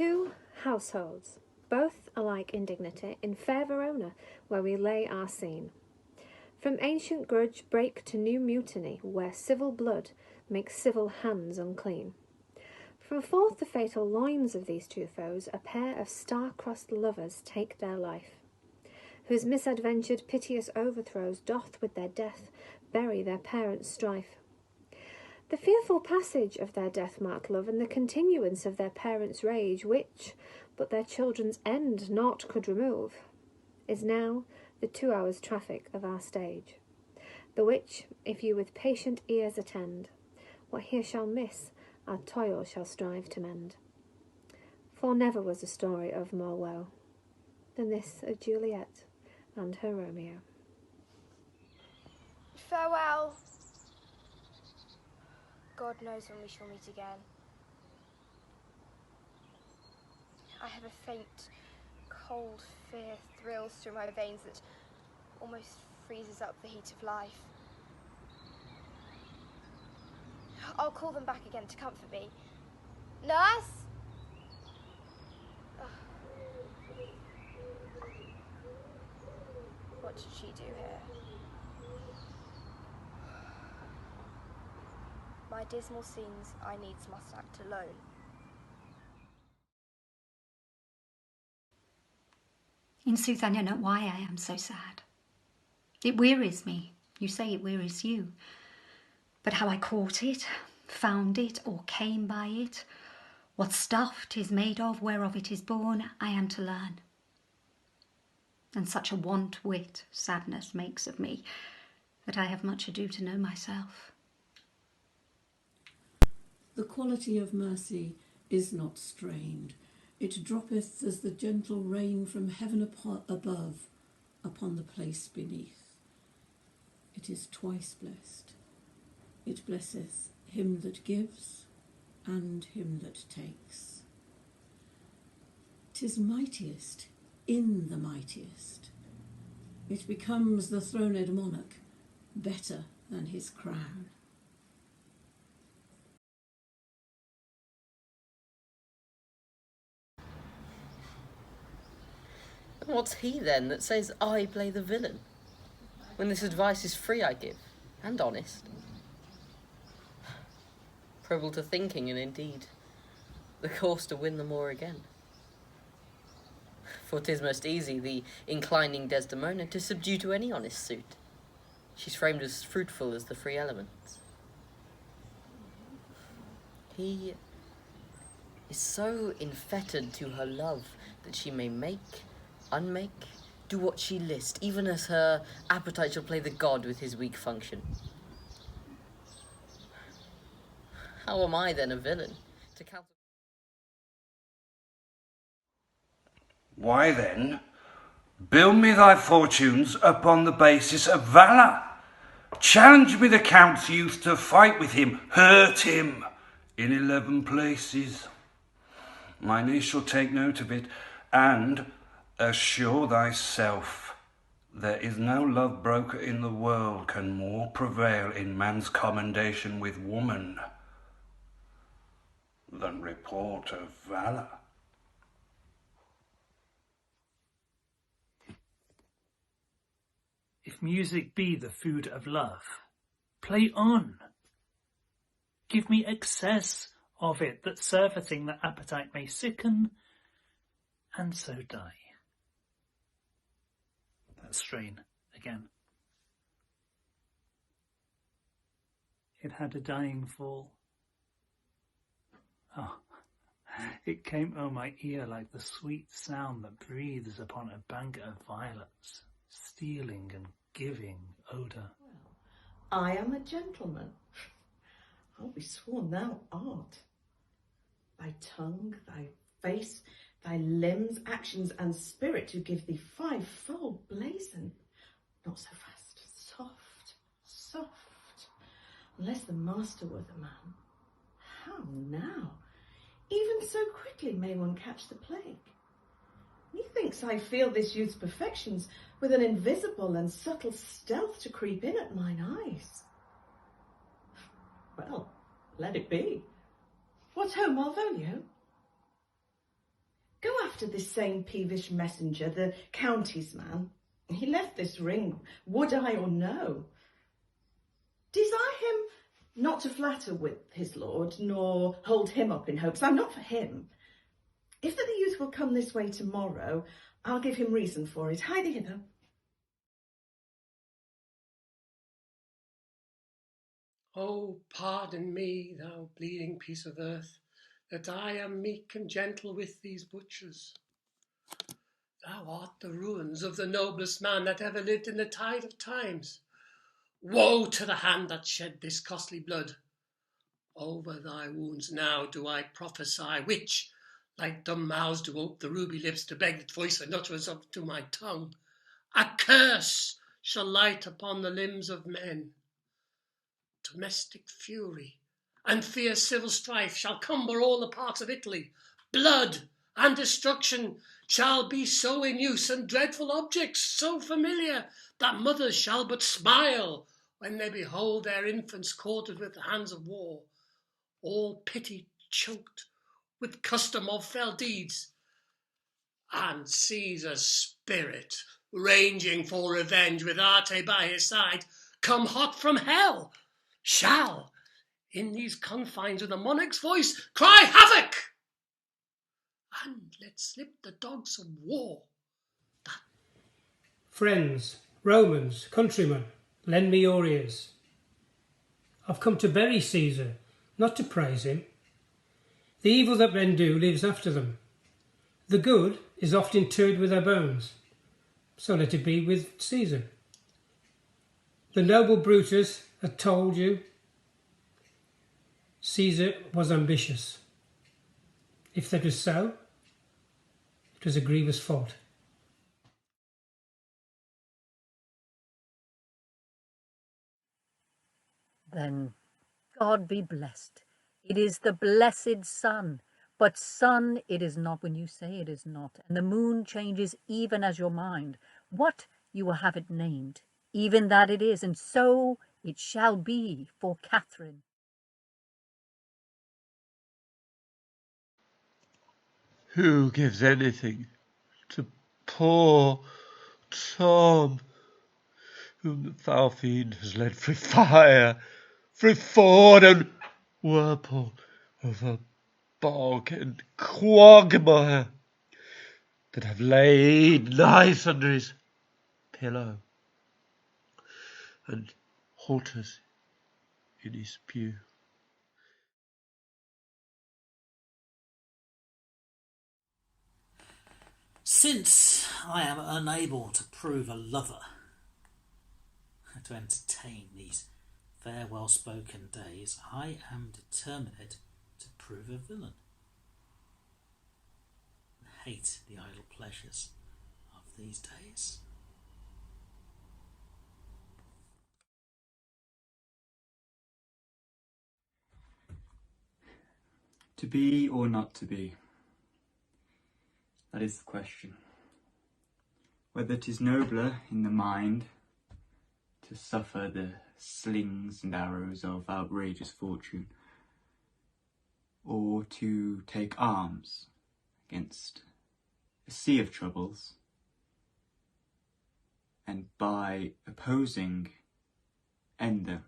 Two households, both alike in dignity, in fair Verona, where we lay our scene. From ancient grudge break to new mutiny, where civil blood makes civil hands unclean. From forth the fatal loins of these two foes, a pair of star-crossed lovers take their life, whose misadventured piteous overthrows doth with their death bury their parents' strife. The fearful passage of their death-marked love, and the continuance of their parents' rage, which, but their children's end naught could remove, is now the 2 hours' traffic of our stage, the which, if you with patient ears attend, what here shall miss, our toil shall strive to mend. For never was a story of more woe than this of Juliet and her Romeo. Farewell. God knows when we shall meet again. I have a faint, cold fear thrills through my veins that almost freezes up the heat of life. I'll call them back again to comfort me. Nurse? What did she do here? My dismal scenes I needs must act alone. In sooth, I know not why I am so sad. It wearies me. You say it wearies you. But how I caught it, found it, or came by it, what stuff 'tis made of, whereof it is born, I am to learn. And such a want wit sadness makes of me, that I have much ado to know myself. The quality of mercy is not strained. It droppeth as the gentle rain from heaven above upon the place beneath. It is twice blessed. It blesseth him that gives and him that takes. 'Tis mightiest in the mightiest. It becomes the throned monarch better than his crown. And what's he then that says I play the villain, when this advice is free I give, and honest? Probable to thinking, and indeed, the course to win them o'er again. For 'tis most easy the inclining Desdemona to subdue to any honest suit. She's framed as fruitful as the free elements. He is so infettered to her love that she may make, unmake, do what she list, even as her appetite shall play the god with his weak function. How am I then a villain to counsel? Why then, build me thy fortunes upon the basis of valour. Challenge me the Count's youth to fight with him, hurt him in 11 places. My niece shall take note of it, and assure thyself there is no love broker in the world can more prevail in man's commendation with woman than report of valour. If music be the food of love, play on. Give me excess of it, that surfeiting the appetite may sicken, and so die. That strain again. It had a dying fall. Oh, it came o'er my ear like the sweet sound that breathes upon a banquet of violets, stealing and giving odour. Well, I am a gentleman. I'll be sworn thou art. Thy tongue, thy face, thy limbs, actions, and spirit to give thee fivefold blazon. Not so fast, soft, soft, unless the master were the man. How now? Even so quickly may one catch the plague. Methinks I feel this youth's perfections with an invisible and subtle stealth to creep in at mine eyes. Well, let it be. What ho, Malvolio? after this same peevish messenger, the county's man. He left this ring, would I or no? Desire him not to flatter with his lord, nor hold him up in hopes. I'm not for him. If that the youth will come this way tomorrow, I'll give him reason for it. Hie thee hither. Oh, pardon me, thou bleeding piece of earth, that I am meek and gentle with these butchers. Thou art the ruins of the noblest man that ever lived in the tide of times. Woe to the hand that shed this costly blood. Over thy wounds now do I prophesy, which, like dumb mouths, do ope the ruby lips to beg that voice and utterance up to my tongue. A curse shall light upon the limbs of men. Domestic fury and fierce civil strife shall cumber all the parts of Italy. Blood and destruction shall be so in use, and dreadful objects so familiar, that mothers shall but smile when they behold their infants quartered with the hands of war, all pity choked with custom of fell deeds. And Caesar's spirit, ranging for revenge with Arte by his side, come hot from hell, shall, in these confines with a monarch's voice, cry havoc, and let slip the dogs of war. Friends, Romans, countrymen, lend me your ears. I've come to bury Caesar, not to praise him. The evil that men do lives after them. The good is oft interred with their bones, so let it be with Caesar. The noble Brutus had told you Caesar was ambitious. If that was so, it was a grievous fault. Then God be blessed. It is the blessed sun. But sun it is not when you say it is not, and the moon changes even as your mind. What you will have it named, even that it is, and so it shall be for Catherine. Who gives anything to poor Tom, whom the foul fiend has led through fire, through ford and whirlpool, over bog and quagmire, that have laid knives under his pillow, and halters in his pew? Since I am unable to prove a lover, to entertain these fair well-spoken days, I am determined to prove a villain, and hate the idle pleasures of these days. To be or not to be? That is the question. Whether 'tis nobler in the mind to suffer the slings and arrows of outrageous fortune, or to take arms against a sea of troubles, and by opposing end them.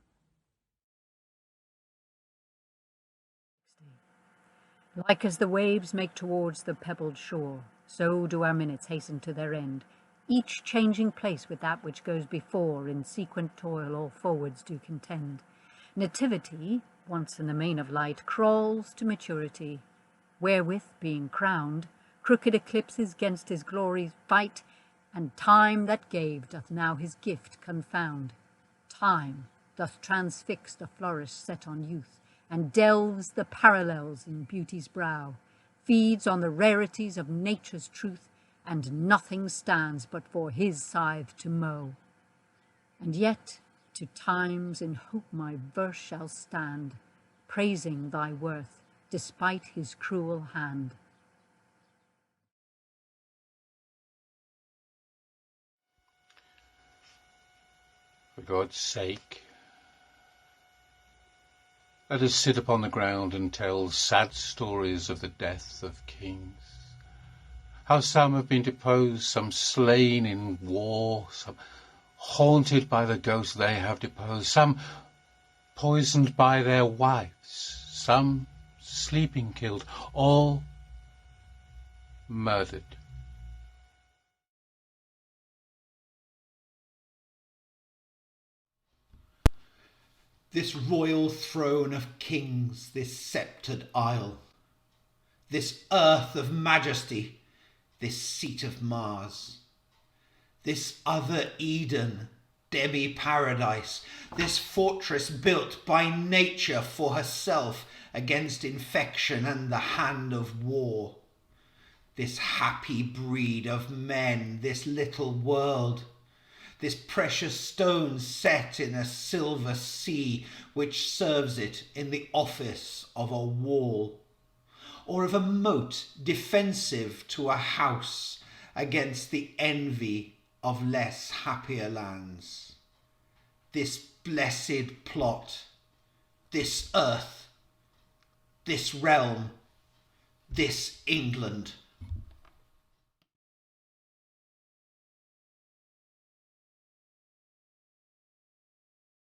Like as the waves make towards the pebbled shore, so do our minutes hasten to their end, each changing place with that which goes before, in sequent toil all forwards do contend. Nativity, once in the main of light, crawls to maturity, wherewith, being crowned, crooked eclipses 'gainst his glory fight, and time that gave doth now his gift confound. Time doth transfix the flourish set on youth, and delves the parallels in beauty's brow, feeds on the rarities of nature's truth, and nothing stands but for his scythe to mow. And yet to times in hope my verse shall stand, praising thy worth despite his cruel hand. For God's sake, let us sit upon the ground and tell sad stories of the death of kings, how some have been deposed, some slain in war, some haunted by the ghost they have deposed, some poisoned by their wives, some sleeping killed, all murdered. This royal throne of kings, this sceptred isle, this earth of majesty, this seat of Mars, this other Eden, demi-paradise, this fortress built by nature for herself against infection and the hand of war, this happy breed of men, this little world, this precious stone set in a silver sea which serves it in the office of a wall, or of a moat defensive to a house against the envy of less happier lands. This blessed plot, this earth, this realm, this England,